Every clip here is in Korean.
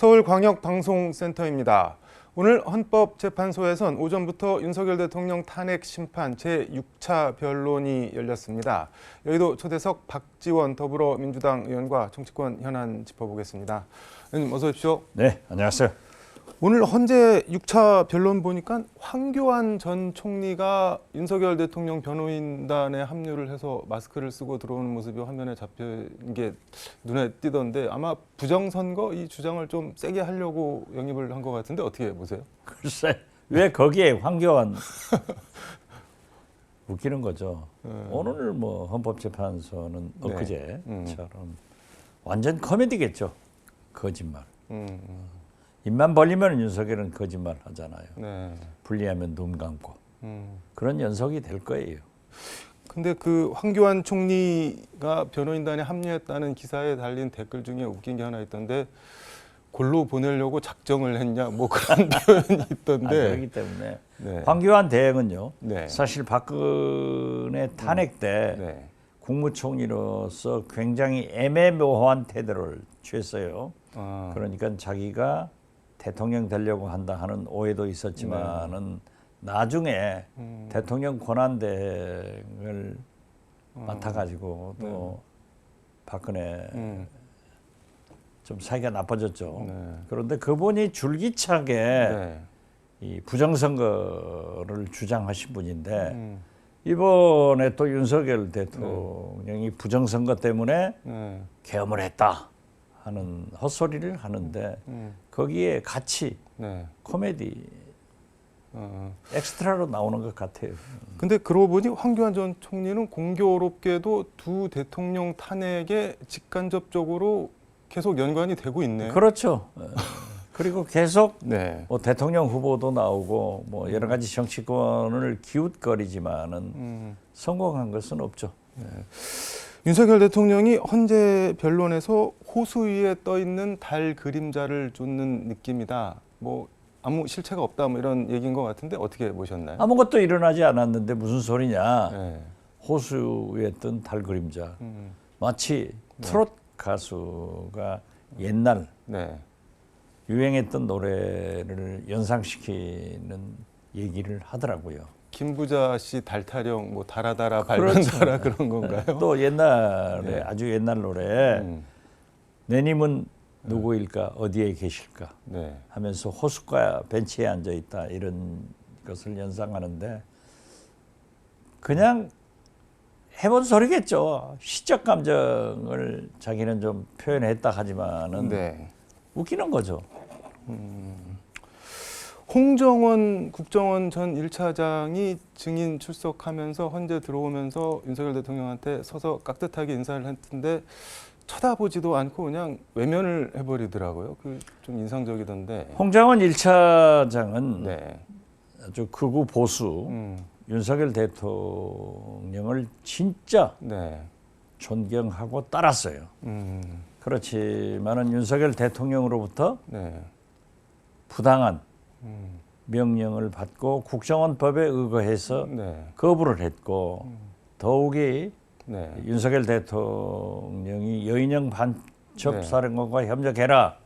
서울광역방송센터입니다. 오늘 헌법재판소에선 오전부터 윤석열 대통령 탄핵 심판 제6차 변론이 열렸습니다. 여의도 초대석 박지원 더불어민주당 의원과 정치권 현안 짚어보겠습니다. 의원님 어서 오십시오. 네, 안녕하세요. 오늘 헌재 6차 변론 보니까 황교안 전 총리가 윤석열 대통령 변호인단에 합류를 해서 마스크를 쓰고 들어오는 모습이 화면에 잡힌 게 눈에 띄던데 아마 부정선거 이 주장을 좀 세게 하려고 영입을 한 것 같은데 어떻게 보세요? 글쎄, 왜 거기에 황교안 웃기는 거죠. 오늘 뭐 헌법재판소는 엊그제처럼 완전 코미디겠죠. 거짓말. 입만 벌리면 윤석열은 거짓말 하잖아요. 네. 불리하면 눈 감고. 그런 연속이 될 거예요. 근데 그 황교안 총리가 변호인단에 합류했다는 기사에 달린 댓글 중에 웃긴 게 하나 있던데 골로 보내려고 작정을 했냐 뭐 그런 표현이 있던데. 그렇기 때문에 네. 황교안 대행은요. 네. 사실 박근혜 탄핵 때 네. 국무총리로서 굉장히 애매모호한 태도를 취했어요. 그러니까 자기가 대통령 되려고 한다 하는 오해도 있었지만은 나중에 대통령 권한대행을 맡아가지고 또 박근혜 좀 사이가 나빠졌죠. 그런데 그분이 줄기차게 이 부정선거를 주장하신 분인데 이번에 또 윤석열 대통령이 부정선거 때문에 계엄을 했다 하는 헛소리를 하는데 거기에 같이 코미디 엑스트라로 나오는 것 같아요. 근데 그러고 보니 황교안 전 총리는 공교롭게도 두 대통령 탄핵에 직간접적으로 계속 연관이 되고 있네요. 그렇죠. 그리고 계속 네. 뭐 대통령 후보도 나오고 뭐 여러 가지 정치권을 기웃거리지만은 성공한 것은 없죠. 윤석열 대통령이 헌재 변론에서 호수 위에 떠 있는 달 그림자를 쫓는 느낌이다. 뭐 아무 실체가 없다. 뭐 이런 얘기인 것 같은데 어떻게 보셨나요? 아무것도 일어나지 않았는데 무슨 소리냐. 네. 호수 위에 뜬 달 그림자. 마치 트롯 가수가 옛날 유행했던 노래를 연상시키는 얘기를 하더라고요. 김부자 씨 달타령 뭐 달아달아 밟은달아 그런 건가요? 또 옛날에 아주 옛날 노래 내님은 누구일까 어디에 계실까 하면서 호숫가 벤치에 앉아 있다 이런 것을 연상하는데 그냥 해본 소리겠죠. 시적 감정을 자기는 좀 표현했다 하지만은 웃기는 거죠. 홍정원 국정원 전 1차장이 증인 출석하면서 헌재 들어오면서 윤석열 대통령한테 서서 깍듯하게 인사를 했는데 쳐다보지도 않고 그냥 외면을 해버리더라고요. 그 좀 인상적이던데. 홍정원 1차장은 아주 극우 보수 윤석열 대통령을 진짜 존경하고 따랐어요. 그렇지만은 윤석열 대통령으로부터 부당한 명령을 받고 국정원법에 의거해서 거부를 했고 더욱이 윤석열 대통령이 여인영 반첩사령관과 협력해라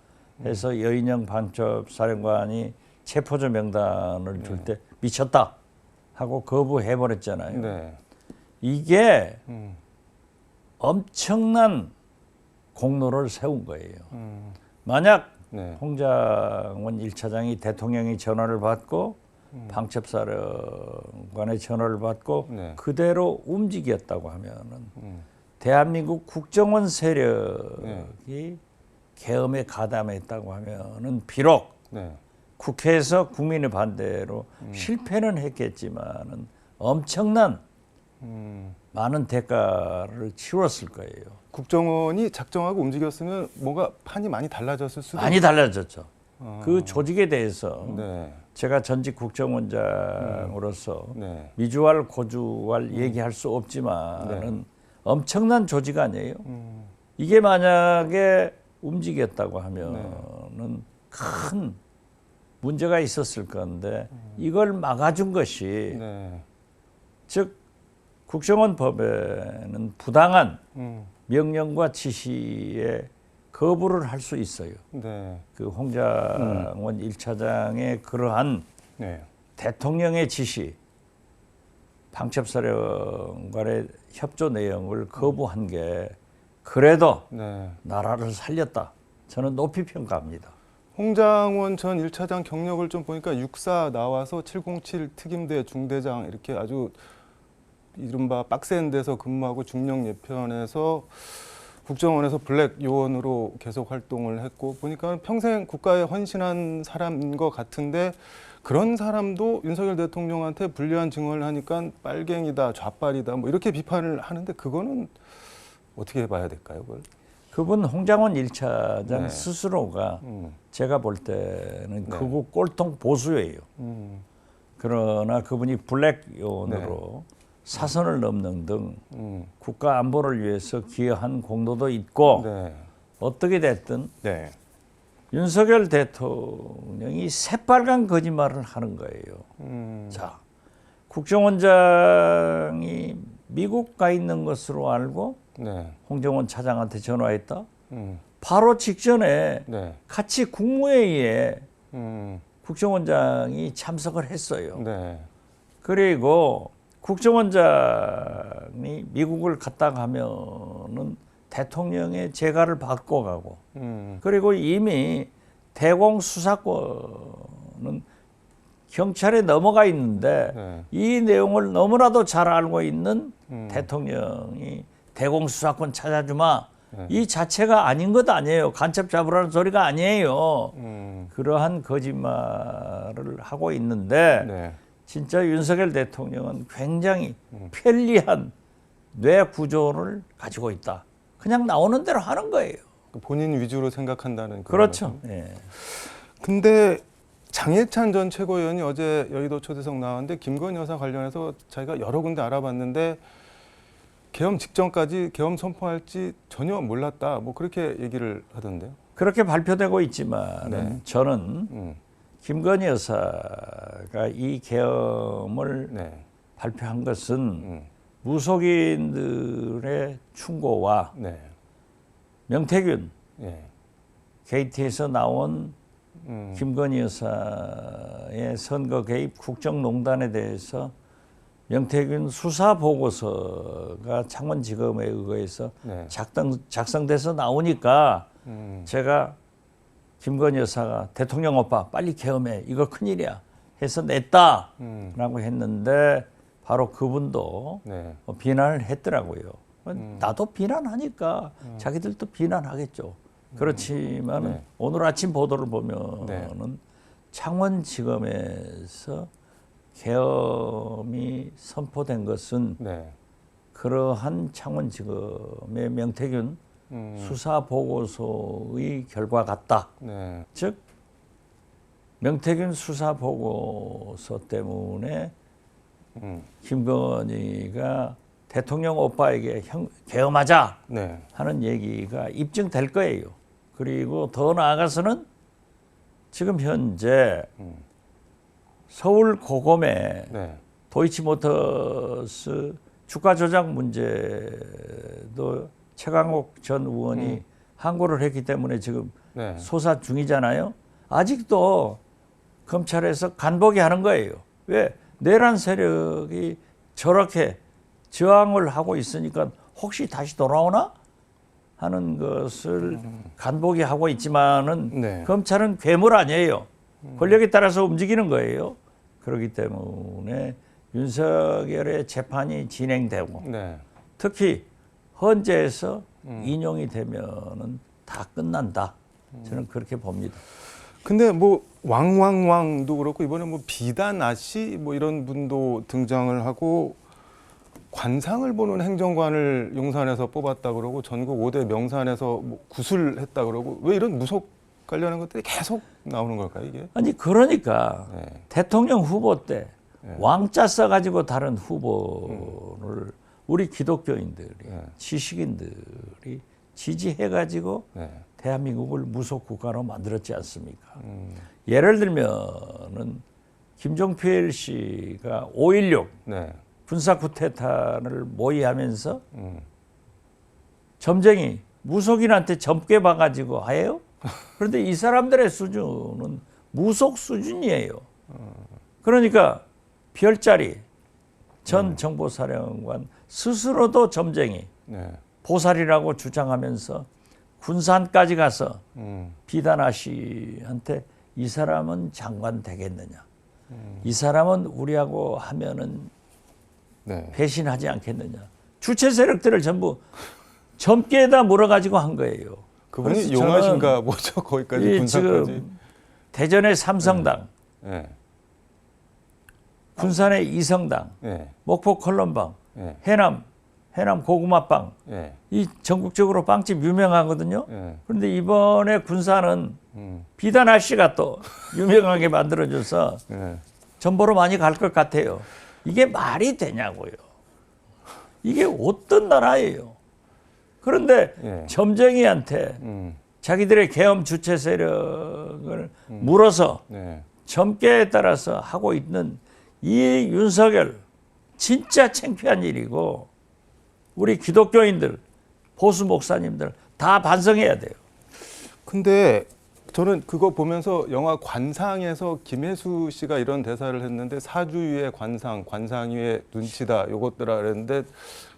해서 여인영 반첩사령관이 체포조 명단을 줄 때 미쳤다 하고 거부해버렸잖아요. 이게 엄청난 공로를 세운 거예요. 만약 홍정원 1차장이 대통령의 전화를 받고 방첩사령관의 전화를 받고 그대로 움직였다고 하면은 대한민국 국정원 세력이 계엄에 가담했다고 하면은 비록 국회에서 국민의 반대로 실패는 했겠지만은 엄청난 많은 대가를 치렀을 거예요. 국정원이 작정하고 움직였으면 뭔가 판이 많이 달라졌을 수도 많이 달라졌죠. 그 조직에 대해서 제가 전직 국정원장으로서 미주알 고주알 얘기할 수 없지만은 엄청난 조직 아니에요. 이게 만약에 움직였다고 하면은 큰 문제가 있었을 건데 이걸 막아준 것이 즉 국정원법에는 부당한 명령과 지시에 거부를 할 수 있어요. 네. 그 홍장원 1차장의 그러한 네. 대통령의 지시, 방첩사령관의 협조 내용을 거부한 게 그래도 네. 나라를 살렸다. 저는 높이 평가합니다. 홍장원 전 1차장 경력을 좀 보니까 육사 나와서 707 특임대 중대장 이렇게 아주 이른바 빡센 데서 근무하고 중령 예편에서 국정원에서 블랙 요원으로 계속 활동을 했고 보니까 평생 국가에 헌신한 사람인 것 같은데 그런 사람도 윤석열 대통령한테 불리한 증언을 하니까 빨갱이다, 좌빨이다 뭐 이렇게 비판을 하는데 그거는 어떻게 봐야 될까요? 그걸? 그분 홍장원 1차장 네. 스스로가 제가 볼 때는 네. 극우 꼴통 보수예요. 그러나 그분이 블랙 요원으로 사선을 넘는 등 국가 안보를 위해서 기여한 공로도 있고 네. 어떻게 됐든 네. 윤석열 대통령이 새빨간 거짓말을 하는 거예요. 자, 국정원장이 미국 가 있는 것으로 알고 네. 홍정원 차장한테 전화했다. 바로 직전에 네. 같이 국무회의에 음. 국정원장이 참석을 했어요. 네. 그리고 국정원장이 미국을 갔다 가면은 대통령의 재가를 받고 가고 그리고 이미 대공 수사권은 경찰에 넘어가 있는데 네. 이 내용을 너무나도 잘 알고 있는 대통령이 대공 수사권 찾아주마 이 자체가 아닌 것 아니에요. 간첩 잡으라는 소리가 아니에요. 그러한 거짓말을 하고 있는데 네. 진짜 윤석열 대통령은 굉장히 편리한 뇌 구조를 가지고 있다. 그냥 나오는 대로 하는 거예요. 본인 위주로 생각한다는 그런 그렇죠. 말씀. 예. 근데 장해찬 전 최고위원이 어제 여의도 초대석 나왔는데 김건희 여사 관련해서 자기가 여러 군데 알아봤는데 계엄 직전까지 계엄 선포할지 전혀 몰랐다. 뭐 그렇게 얘기를 하던데요. 그렇게 발표되고 있지만 네. 저는 김건희 여사가 이 계엄을 네. 발표한 것은 무속인들의 충고와 네. 명태균 예. KT에서 나온 김건희 여사의 선거 개입 국정농단에 대해서 명태균 수사 보고서가 창원지검에 의거해서 네. 작성돼서 나오니까 제가 김건희 여사가 대통령 오빠 빨리 계엄해 이거 큰일이야 해서 냈다라고 했는데 바로 그분도 네. 비난을 했더라고요. 나도 비난하니까 자기들도 비난하겠죠. 그렇지만 네. 오늘 아침 보도를 보면은 네. 창원지검에서 계엄이 선포된 것은 네. 그러한 창원지검의 명태균 수사 보고서의 결과 같다. 네. 즉 명태균 수사 보고서 때문에 김건희가 대통령 오빠에게 계엄하자 네. 하는 얘기가 입증될 거예요. 그리고 더 나아가서는 지금 현재 서울 고검에 네. 도이치모터스 주가 조작 문제도 최강욱 전 의원이 항고를 했기 때문에 지금 네. 소사 중이잖아요. 아직도 검찰에서 간보기 하는 거예요. 왜? 내란 세력이 저렇게 저항을 하고 있으니까 혹시 다시 돌아오나 하는 것을 간보기 하고 있지만은 네. 검찰은 괴물 아니에요. 권력에 따라서 움직이는 거예요. 그렇기 때문에 윤석열의 재판이 진행되고 네. 특히 헌재에서 인용이 되면은 다 끝난다. 저는 그렇게 봅니다. 근데 뭐 왕왕왕도 그렇고 이번에 뭐 비단 아씨 뭐 이런 분도 등장을 하고 관상을 보는 행정관을 용산에서 뽑았다 그러고 전국 5대 명산에서 뭐 구술했다 그러고 왜 이런 무속 관련한 것들이 계속 나오는 걸까요, 이게? 아니 그러니까 네. 대통령 후보 때 네. 왕자 써가지고 다른 후보를 우리 기독교인들이 지식인들이 지지해가지고 네. 대한민국을 무속 국가로 만들었지 않습니까? 예를 들면은 김종필 씨가 5.16 네. 군사 쿠데타를 모의하면서 점쟁이 무속인한테 젊게 봐가지고 해요? 그런데 이 사람들의 수준은 무속 수준이에요. 그러니까 별자리 전 정보사령관 스스로도 점쟁이, 네. 보살이라고 주장하면서 군산까지 가서 음. 비다나 씨한테 이 사람은 장관 되겠느냐? 이 사람은 우리하고 하면은 네. 배신하지 않겠느냐? 주체 세력들을 전부 젊게에다 몰아가지고 한 거예요. 그분이 그래서 용하신가 뭐죠? 거기까지 이 군산까지. 지금 대전의 삼성당, 네. 군산의 이성당, 네. 목포 콜롬방, 네. 해남 고구마빵, 네. 이 전국적으로 빵집 유명하거든요. 네. 그런데 이번에 군산은 음. 비다나 씨가 또 유명하게 만들어줘서 네. 전보로 많이 갈 것 같아요. 이게 말이 되냐고요. 이게 어떤 나라예요. 그런데 예. 점쟁이한테 자기들의 계엄 주체 세력을 물어서 네. 점괘에 따라서 하고 있는 이 윤석열 진짜 창피한 일이고 우리 기독교인들 보수 목사님들 다 반성해야 돼요. 근데 저는 그거 보면서 영화 관상에서 김혜수 씨가 이런 대사를 했는데 사주 위의 관상, 관상 위의 눈치다 요것들아 그랬는데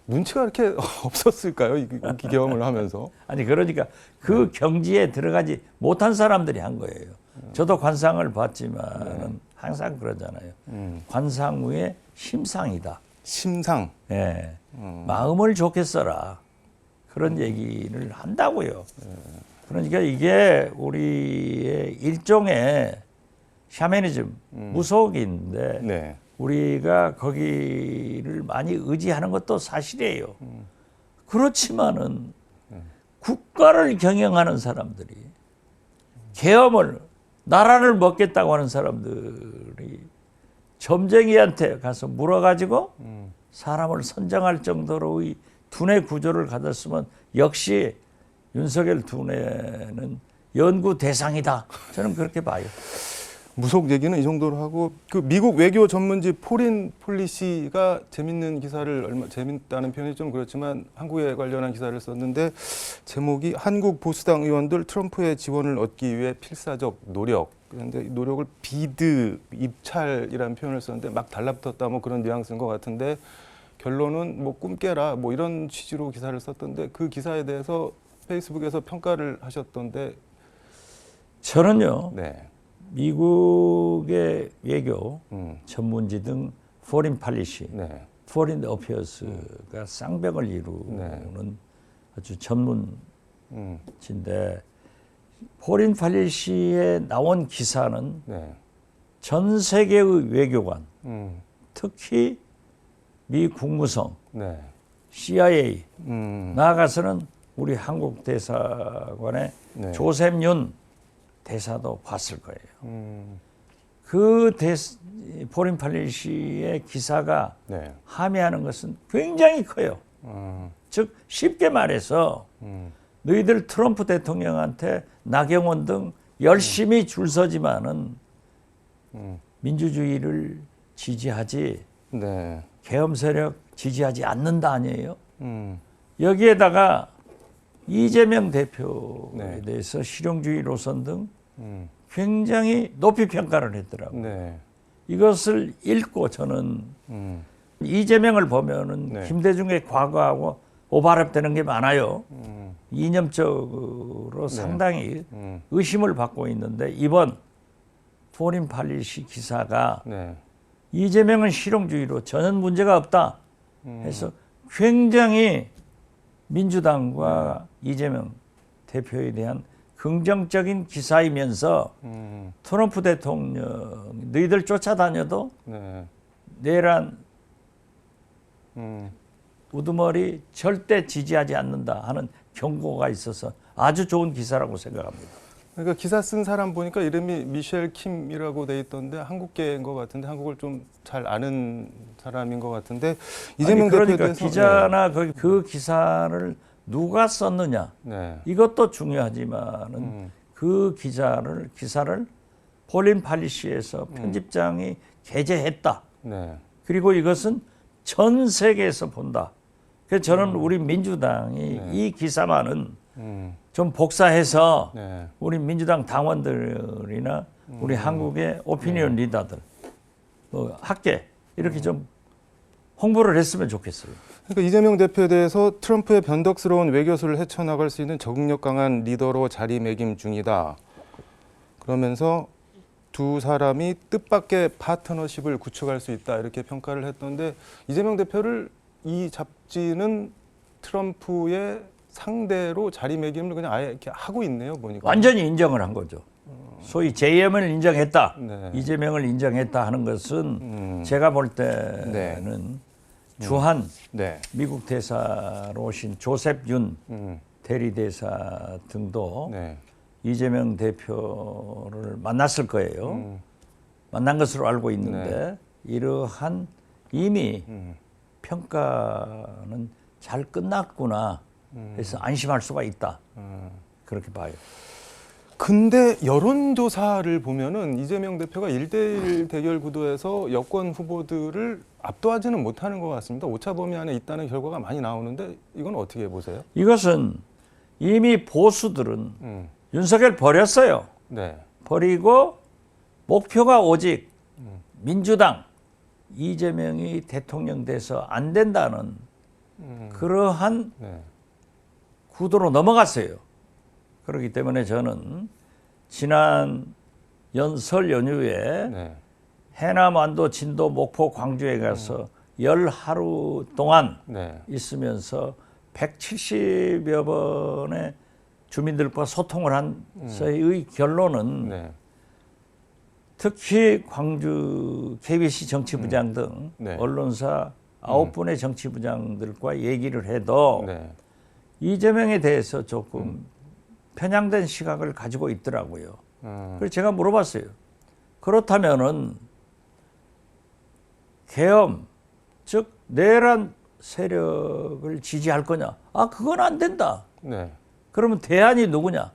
눈치가 이렇게 없었을까요? 이 기경을 하면서. 아니 그러니까 그 경지에 들어가지 못한 사람들이 한 거예요. 저도 관상을 봤지만은 항상 그러잖아요. 관상 위에 심상이다. 심상. 예. 마음을 좋게 써라. 그런 얘기를 한다고요. 그러니까 이게 우리의 일종의 샤머니즘, 무속인데 네. 우리가 거기를 많이 의지하는 것도 사실이에요. 그렇지만은 국가를 경영하는 사람들이 계엄을 나라를 먹겠다고 하는 사람들이 점쟁이한테 가서 물어가지고 사람을 선정할 정도로의 두뇌 구조를 가졌으면 역시 윤석열 두뇌는 연구 대상이다. 저는 그렇게 봐요. 무속 얘기는 이 정도로 하고 그 미국 외교 전문지 포린 폴리시가 재밌는 기사를 재밌다는 표현이 좀 그렇지만 한국에 관련한 기사를 썼는데 제목이 한국 보수당 의원들 트럼프의 지원을 얻기 위해 필사적 노력. 그런데 이 노력을 비드 입찰이라는 표현을 썼는데 막 달라붙었다 뭐 그런 뉘앙스인 것 같은데 결론은 뭐 꿈 깨라 뭐 이런 취지로 기사를 썼던데 그 기사에 대해서 페이스북에서 평가를 하셨던데 저는요. 네. 미국의 외교 전문지 등 포린 팔리시, 네. 포린 어피어스가 쌍벽을 이루는 아주 전문지인데 포린 팔리시에 나온 기사는 네. 전 세계의 외교관, 특히 미 국무성, 네. CIA, 나아가서는 우리 한국 대사관의 네. 조셉 윤 대사도 봤을 거예요. 그 포린 팔리시의 기사가 네. 함의하는 것은 굉장히 커요. 즉 쉽게 말해서 너희들 트럼프 대통령한테 나경원 등 열심히 줄 서지만은 민주주의를 지지하지 네. 계엄 세력 지지하지 않는다 아니에요. 여기에다가 이재명 대표에 네. 대해서 실용주의 노선 등 굉장히 높이 평가를 했더라고요. 네. 이것을 읽고 저는 이재명을 보면은 네. 김대중의 과거하고 오버랩되는 게 많아요. 이념적으로 상당히 의심을 받고 있는데 이번 포린 팔리시 기사가 네. 이재명은 실용주의로 전혀 문제가 없다 해서 굉장히 민주당과 이재명 대표에 대한 긍정적인 기사이면서 트럼프 대통령 너희들 쫓아다녀도 네. 내란 우두머리 절대 지지하지 않는다 하는 경고가 있어서 아주 좋은 기사라고 생각합니다. 그러니까 기사 쓴 사람 보니까 이름이 미셸 킴이라고 돼 있던데 한국계인 것 같은데 한국을 좀 잘 아는 사람인 것 같은데 이재명 대표에 그러니까 대해서 기자나 그 기사를 누가 썼느냐 네. 이것도 중요하지만은 그 기사를 폴린 팔리시에서 편집장이 게재했다. 네. 그리고 이것은 전 세계에서 본다. 그래서 저는 우리 민주당이 이 기사만은 좀 복사해서 네. 우리 민주당 당원들이나 우리 한국의 오피니언 리더들, 학계 이렇게 좀 홍보를 했으면 좋겠어요. 그러니까 이재명 대표에 대해서 트럼프의 변덕스러운 외교수를 헤쳐나갈 수 있는 적응력 강한 리더로 자리매김 중이다. 그러면서 두 사람이 뜻밖의 파트너십을 구축할 수 있다 이렇게 평가를 했던데 이재명 대표를 이 잡지는 트럼프의 상대로 자리매김을 그냥 아예 이렇게 하고 있네요 보니까. 완전히 인정을 한 거죠. 소위 JM을 인정했다, 네. 이재명을 인정했다 하는 것은 제가 볼 때는 주한 네. 미국 대사로 오신 조셉 윤 대리 대사 등도 네. 이재명 대표를 만났을 거예요. 만난 것으로 알고 있는데 이러한 이미 평가는 잘 끝났구나 해서 안심할 수가 있다. 그렇게 봐요. 근데 여론조사를 보면은 이재명 대표가 1대1 대결 구도에서 여권 후보들을 압도하지는 못하는 것 같습니다. 오차 범위 안에 있다는 결과가 많이 나오는데 이건 어떻게 보세요? 이것은 이미 보수들은 윤석열 버렸어요. 네. 버리고 목표가 오직 민주당 이재명이 대통령 돼서 안 된다는 그러한 네. 구도로 넘어갔어요. 그렇기 때문에 저는 지난 설 연휴에 네. 해남, 안도, 진도, 목포, 광주에 가서 열 하루 동안 네. 있으면서 170여 번의 주민들과 소통을 한 서의 결론은 네. 특히 광주 KBC 정치부장 등 네. 언론사 9분의 정치부장들과 얘기를 해도 네. 이재명에 대해서 조금 편향된 시각을 가지고 있더라고요. 그래서 제가 물어봤어요. 그렇다면은 계엄, 즉 내란 세력을 지지할 거냐? 아, 그건 안 된다. 네. 그러면 대안이 누구냐?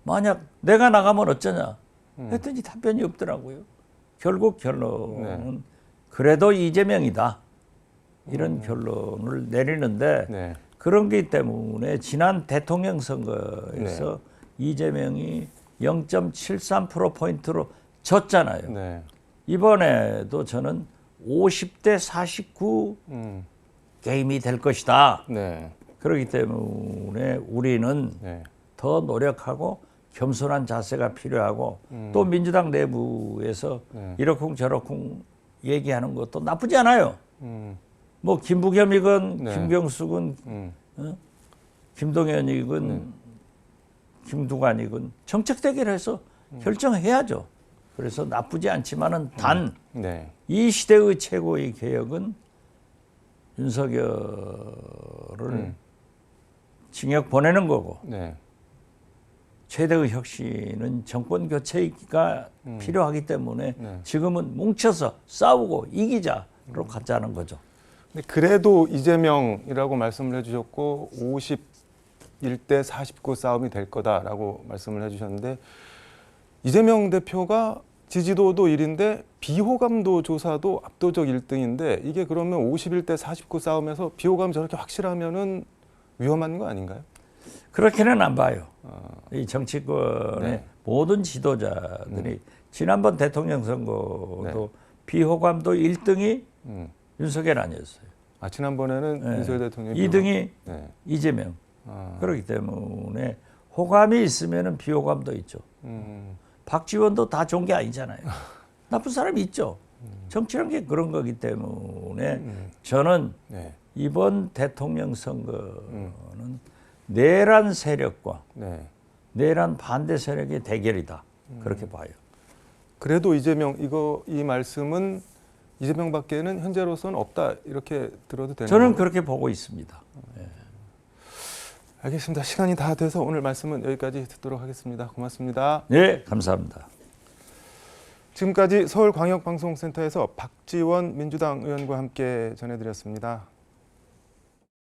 만약 내가 나가면 어쩌냐? 했더니 답변이 없더라고요. 결국 결론은 그래도 이재명이다. 이런 결론을 내리는데 네. 그런 게 때문에 지난 대통령 선거에서 이재명이 0.73%포인트로 졌잖아요. 네. 이번에도 저는 50대 49 게임이 될 것이다. 네. 그렇기 때문에 우리는 네. 더 노력하고 겸손한 자세가 필요하고 또 민주당 내부에서 이러쿵저러쿵 얘기하는 것도 나쁘지 않아요. 뭐 김부겸이건 네. 김경숙은 김동연이건 김두관이건 정책 대결해서 결정해야죠. 그래서 나쁘지 않지만은 단 이 시대의 최고의 개혁은 윤석열을 징역 보내는 거고 네. 최대의 혁신은 정권 교체가 필요하기 때문에 지금은 뭉쳐서 싸우고 이기자로 가자는 거죠. 근데 그래도 이재명이라고 말씀을 해주셨고 51대 49 싸움이 될 거다라고 말씀을 해주셨는데 이재명 대표가 지지도도 1인데 비호감도 조사도 압도적 1등인데 이게 그러면 51대 49 싸움에서 비호감 저렇게 확실하면은 위험한 거 아닌가요? 그렇게는 안 봐요. 이 정치권의 모든 지도자들이 지난번 대통령 선거도 비호감도 1등이 윤석열 아니었어요. 아, 지난번에는 윤석열 대통령이 2등이 이재명. 그렇기 때문에 호감이 있으면 비호감도 있죠. 박지원도 다 좋은 게 아니잖아요. 나쁜 사람이 있죠. 정치란 게 그런 거기 때문에 저는 이번 대통령 선거는 내란 세력과 내란 반대 세력의 대결이다. 그렇게 봐요. 그래도 이재명 이 말씀은 이재명밖에는 현재로서는 없다 이렇게 들어도 되는 저는 건가요? 그렇게 보고 있습니다. 알겠습니다. 시간이 다 돼서 오늘 말씀은 여기까지 듣도록 하겠습니다. 고맙습니다. 네, 감사합니다. 지금까지 서울광역방송센터에서 박지원 민주당 의원과 함께 전해드렸습니다.